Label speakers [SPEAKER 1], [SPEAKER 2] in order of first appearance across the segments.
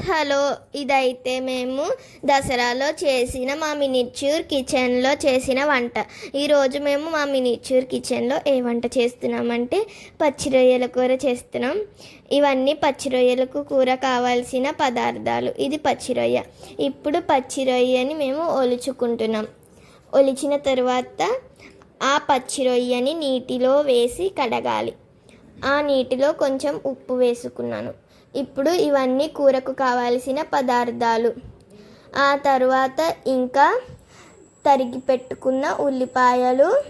[SPEAKER 1] Hello, ఇదైతే మేము దసరాలో చేసిన మా మినిచ్యూర్ కిచెన్లో చేసిన వంట. ఈరోజు మేము మా మినిచ్యూర్ కిచెన్లో ఏ వంట చేస్తున్నామంటే పచ్చి రొయ్యల కూర చేస్తున్నాం. ఇవన్నీ పచ్చి రొయ్యలకు కూర కావాల్సిన పదార్థాలు. ఇది పచ్చి రొయ్య. ఇప్పుడు పచ్చి రొయ్యని మేము ఒలుచుకుంటున్నాం. ఒలిచిన తర్వాత ఆ పచ్చి రొయ్యని నీటిలో వేసి కడగాలి. ఆ నీటిలో కొంచెం ఉప్పు వేసుకున్నాను. ఇప్పుడు ఇవన్నీ కూరకు కావాల్సిన పదార్థాలు. ఆ తర్వాత ఇంకా తరిగి పెట్టుకున్న ఉల్లిపాయలు,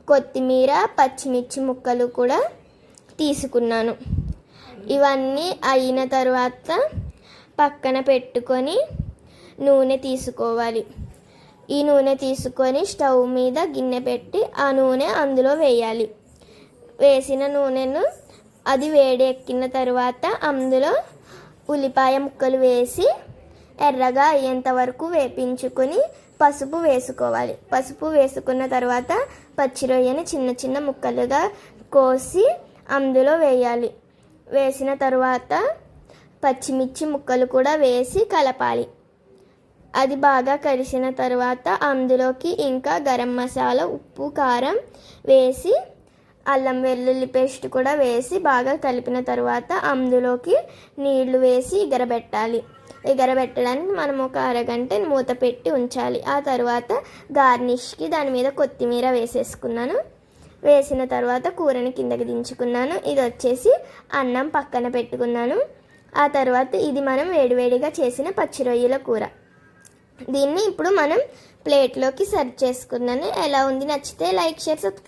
[SPEAKER 1] కొత్తిమీర, పచ్చిమిర్చి ముక్కలు కూడా తీసుకున్నాను. ఇవన్నీ అయిన తర్వాత పక్కన పెట్టుకొని నూనె తీసుకోవాలి. ఈ నూనె తీసుకొని స్టవ్ మీద గిన్నె పెట్టి ఆ నూనె అందులో వేయాలి. వేసిన నూనెను అది వేడి ఎక్కిన తర్వాత అందులో ఉల్లిపాయ ముక్కలు వేసి ఎర్రగా అయ్యేంత వరకు వేపించుకొని పసుపు వేసుకోవాలి. పసుపు వేసుకున్న తర్వాత పచ్చి రొయ్యని చిన్న చిన్న ముక్కలుగా కోసి అందులో వేయాలి. వేసిన తర్వాత పచ్చిమిర్చి ముక్కలు కూడా వేసి కలపాలి. అది బాగా కలిసిన తర్వాత అందులోకి ఇంకా గరం మసాలా, ఉప్పు, కారం వేసి అల్లం వెల్లుల్లి పేస్ట్ కూడా వేసి బాగా కలిపిన తర్వాత అందులోకి నీళ్లు వేసి ఎగరబెట్టాలి. ఎగరబెట్టడానికి మనం ఒక అరగంట మూత పెట్టి ఉంచాలి. ఆ తర్వాత గార్నిష్కి దాని మీద కొత్తిమీర వేసేసుకున్నాను. వేసిన తర్వాత కూరని కిందకి దించుకున్నాను. ఇది వచ్చేసి అన్నం పక్కన పెట్టుకున్నాను. ఆ తర్వాత ఇది మనం వేడివేడిగా చేసిన పచ్చి రొయ్యల కూర. దీన్ని ఇప్పుడు మనం ప్లేట్లోకి సర్వ్ చేసుకున్నాను. ఎలా ఉంది? నచ్చితే లైక్, షేర్, సబ్స్క్రైబ్.